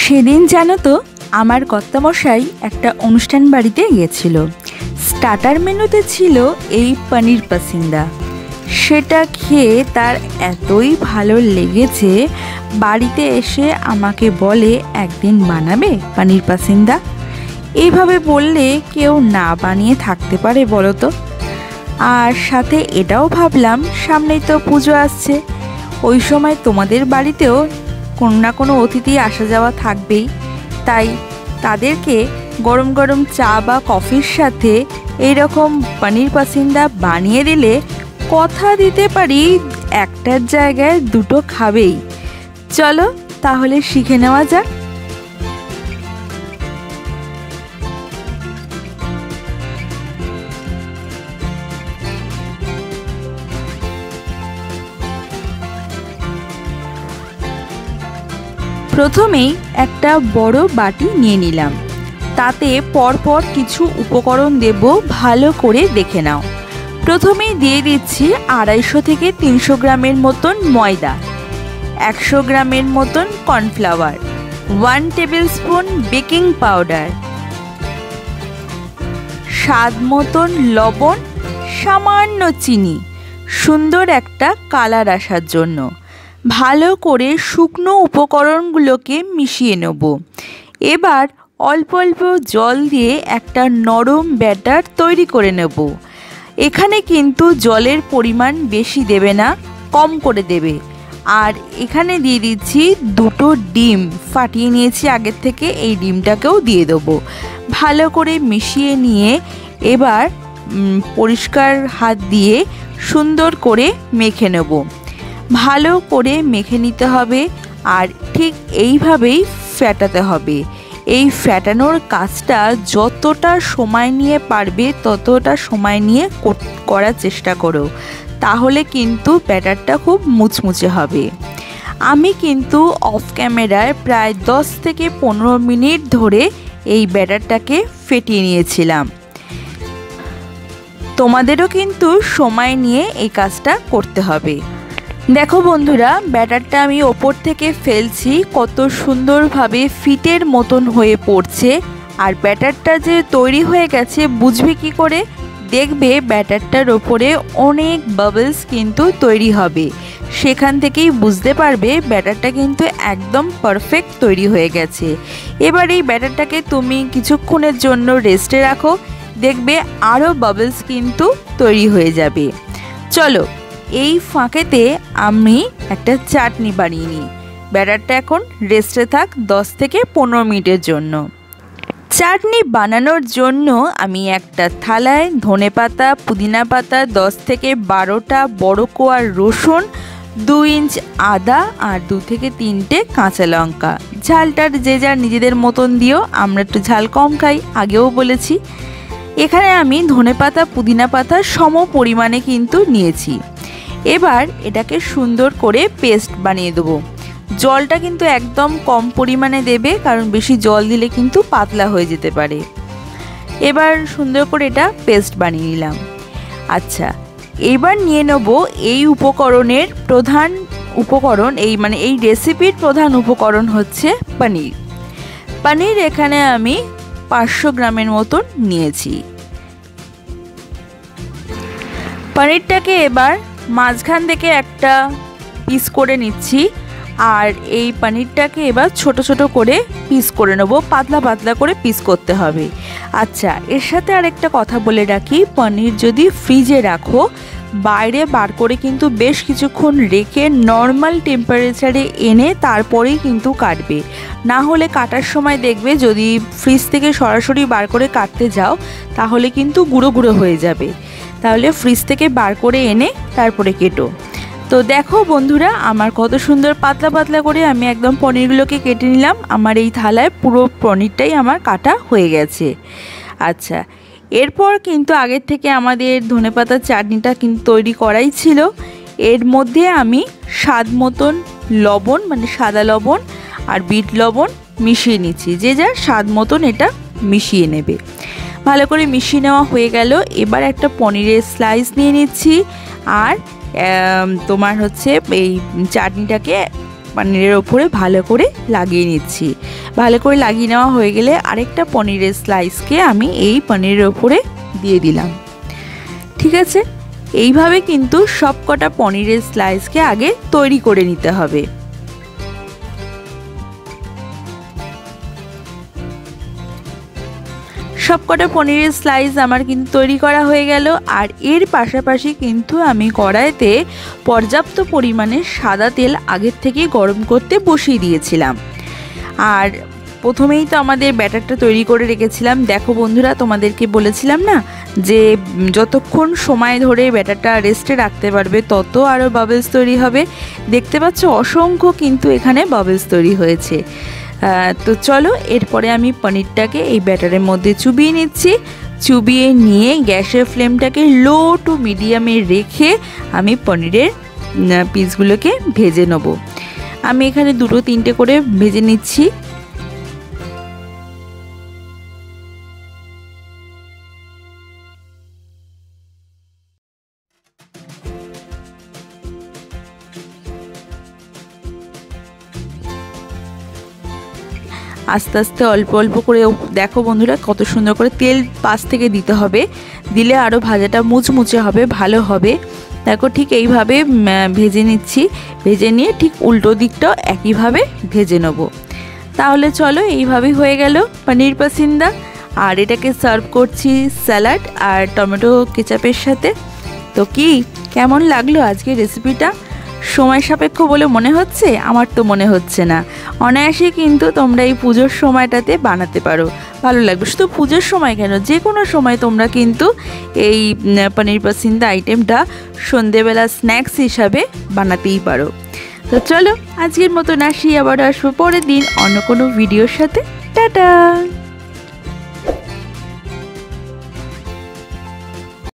সেদিন জানো তো আমার কর্তামশাই একটা অনুষ্ঠান বাড়িতে গিয়েছিল। স্টার্টার মেনুতে ছিল এই পনির পাসিন্দা। সেটা খেয়ে তার এতই ভালো লেগেছে, বাড়িতে এসে আমাকে বলে একদিন বানাবে পনির পাসিন্দা। এইভাবে বললে কেউ না বানিয়ে থাকতে পারে বলো তো? আর সাথে এটাও ভাবলাম সামনেই তো পুজো আসছে, ওই সময় তোমাদের বাড়িতেও কোনো না কোনো অতিথি আসা যাওয়া থাকবেই, তাই তাদেরকে গরম গরম চা বা কফির সাথে এইরকম পনির পাসিন্দা বানিয়ে দিলে কথা দিতে পারি একটার জায়গায় দুটো খাবেই। চলো তাহলে শিখে নেওয়া যাক। প্রথমেই একটা বড় বাটি নিয়ে নিলাম, তাতে পরপর কিছু উপকরণ দেব, ভালো করে দেখে নাও। প্রথমেই দিয়ে দিচ্ছি 250 থেকে 300 গ্রামের মতন ময়দা, 100 গ্রামের মতন cornflour, 1 table spoon baking powder, স্বাদ মতন লবণ, সামান্য চিনি, সুন্দর একটা কালার আসার জন্য। ভালো করে শুকনো উপকরণগুলোকে মিশিয়ে নেব। এবার অল্প অল্প জল দিয়ে একটা নরম ব্যাটার তৈরি করে নেব। এখানে কিন্তু জলের পরিমাণ বেশি দেবে না, কম করে দেবে। আর এখানে দিয়ে দিচ্ছি 2টো ডিম ফাটিয়ে নিয়েছি আগের থেকে, এই ডিমটাকেও দিয়ে দেবো। ভালো করে মিশিয়ে নিয়ে এবার পরিষ্কার হাত দিয়ে সুন্দর করে মেখে নেব। ভালো করে মেখে নিতে হবে, আর ঠিক এইভাবেই ফেটাতে হবে। এই ফেটানোর কাজটা যতটা সময় নিয়ে পারবে ততটা সময় নিয়ে করার চেষ্টা করো, তাহলে কিন্তু ব্যাটারটা খুব মুচমুচে হবে। আমি কিন্তু অফ ক্যামেরায় প্রায় 10 থেকে 15 মিনিট ধরে এই ব্যাটারটাকে ফেটিয়ে নিয়েছিলাম। তোমাদেরও কিন্তু সময় নিয়ে এই কাজটা করতে হবে। দেখো বন্ধুরা, ব্যাটারটা আমি ওপর থেকে ফেলছি, কত সুন্দরভাবে ফিটের মতন হয়ে পড়ছে। আর ব্যাটারটা যে তৈরি হয়ে গেছে বুঝবে কি করে? দেখবে ব্যাটারটার ওপরে অনেক বাবলস কিন্তু তৈরি হবে, সেখান থেকেই বুঝতে পারবে ব্যাটারটা কিন্তু একদম পারফেক্ট তৈরি হয়ে গেছে। এবার এই ব্যাটারটাকে তুমি কিছুক্ষণের জন্য রেস্টে রাখো, দেখবে আরও বাবলস কিন্তু তৈরি হয়ে যাবে। চলো এই ফাঁকেতে আমি একটা চাটনি বানিয়ে নিই। ব্যাটারটা এখন রেস্টে থাক 10 থেকে 15 মিনিটের জন্য। চাটনি বানানোর জন্য আমি একটা থালায় ধনেপাতা, পুদিনা পাতা, 10 থেকে 12টা বড় কোয়া রসুন, 2 ইঞ্চ আদা আর 2 থেকে 3টে কাঁচা লঙ্কা। ঝালটার যে যার নিজেদের মতন দিও, আমরা একটু ঝাল কম খাই, আগেও বলেছি। এখানে আমি ধনেপাতা পুদিনা পাতা সম পরিমাণে কিন্তু নিয়েছি। এবার এটাকে সুন্দর করে পেস্ট বানিয়ে দেবো। জলটা কিন্তু একদম কম পরিমাণে দেবে, কারণ বেশি জল দিলে কিন্তু পাতলা হয়ে যেতে পারে। এবার সুন্দর করে এটা পেস্ট বানিয়ে নিলাম। আচ্ছা, এবার নিয়ে নেব এই উপকরণের প্রধান উপকরণ, এই রেসিপির প্রধান উপকরণ হচ্ছে পনির। পনির এখানে আমি 500 গ্রামের মতন নিয়েছি। পনিরটাকে এবার মাঝখান থেকে একটা পিস করে নিচ্ছি, আর এই পনিরটাকে এবার ছোট ছোট করে পিস করে নেব, পাতলা পাতলা করে পিস করতে হবে। আচ্ছা, এর সাথে আরেকটা কথা বলে রাখি, পনির যদি ফ্রিজে রাখো, বাইরে বার করে কিন্তু বেশ কিছুক্ষণ রেখে নর্মাল টেম্পারেচারে এনে তারপরেই কিন্তু কাটবে। না হলে কাটার সময় দেখবে যদি ফ্রিজ থেকে সরাসরি বার করে কাটতে যাও তাহলে কিন্তু গুঁড়ো গুঁড়ো হয়ে যাবে। তাহলে ফ্রিজ থেকে বার করে এনে তারপরে কেটো। তো দেখো বন্ধুরা, আমার কত সুন্দর পাতলা পাতলা করে আমি একদম পনিরগুলোকে কেটে নিলাম। আমার এই থালায় পুরো পনিরটাই আমার কাটা হয়ে গেছে। আচ্ছা, এরপর কিন্তু আগের থেকে আমাদের ধনেপাতার চাটনিটা কিন্তু তৈরি করাই ছিল। এর মধ্যে আমি স্বাদ মতন লবণ, সাদা লবণ আর বিট লবণ মিশিয়ে নিচ্ছি। যে যার স্বাদ মতন এটা মিশিয়ে নেবে। ভালো করে মিশিয়ে নেওয়া হয়ে গেল। এবার একটা পনিরের স্লাইস নিয়ে নিচ্ছি, আর তোমার হচ্ছে এই চাটনিটাকে পনিরের ওপরে ভালো করে লাগিয়ে নিচ্ছি। ভালো করে লাগিয়ে নেওয়া হয়ে গেলে আরেকটা পনিরের স্লাইসকে আমি এই পনিরের ওপরে দিয়ে দিলাম। ঠিক আছে, এইভাবে কিন্তু সব কটা পনিরের স্লাইসকে আগে তৈরি করে নিতে হবে। সব কটা পনিরের স্লাইস আমার কিন্তু তৈরি করা হয়ে গেল। আর এর পাশাপাশি কিন্তু আমি কড়াইতে পর্যাপ্ত পরিমাণে সাদা তেল আগের থেকে গরম করতে বসিয়ে দিয়েছিলাম। আর প্রথমেই তো আমাদের ব্যাটারটা তৈরি করে রেখেছিলাম। দেখো বন্ধুরা, তোমাদেরকে বলেছিলাম না যে যতক্ষণ সময় ধরে ব্যাটারটা রেস্টে রাখতে পারবে তত আরও বাবলস তৈরি হবে। দেখতে পাচ্ছ অসংখ্য কিন্তু এখানে বাবলস তৈরি হয়েছে। তো চলো, এরপরে আমি পনিরটাকে এই ব্যাটারের মধ্যে চুবিয়ে নিচ্ছি। চুবিয়ে নিয়ে গ্যাসের ফ্লেমটাকে লো টু মিডিয়ামে রেখে আমি পনিরের পিসগুলোকে ভেজে নেব। আমি এখানে 2-3টে করে ভেজে নিচ্ছি। আস্তে আস্তে অল্প অল্প করে দেখো বন্ধুরা কত সুন্দর করে তেল পাশ থেকে দিতে হবে, দিলে আরও ভাজাটা মুচমুচে হবে, ভালো হবে। দেখো ঠিক এইভাবে ভেজে নিচ্ছি। ভেজে নিয়ে ঠিক উল্টো দিকটাও একইভাবে ভেজে নেব। তাহলে চলো, এইভাবেই হয়ে গেল পনির পাসিন্দা। আর এটাকে সার্ভ করছি স্যালাড আর টমেটো কেচাপের সাথে। তো কি কেমন লাগলো আজকের রেসিপিটা? সময় সাপেক্ষ বলে মনে হচ্ছে? আমার তো মনে হচ্ছে না। অনায়াসে কিন্তু তোমরা এই পুজোর সময়টাতে বানাতে পারো, ভালো লাগবে। শুধু পুজোর সময় কেন, যে কোনো সময় তোমরা কিন্তু এই পনির পাসিন্দা আইটেমটা সন্ধেবেলা স্ন্যাক্স হিসাবে বানাতেই পারো। তো চলো, আজকের মতন আসি, আবার আসবো পরের দিন অন্য কোনো ভিডিওর সাথে। টাটা।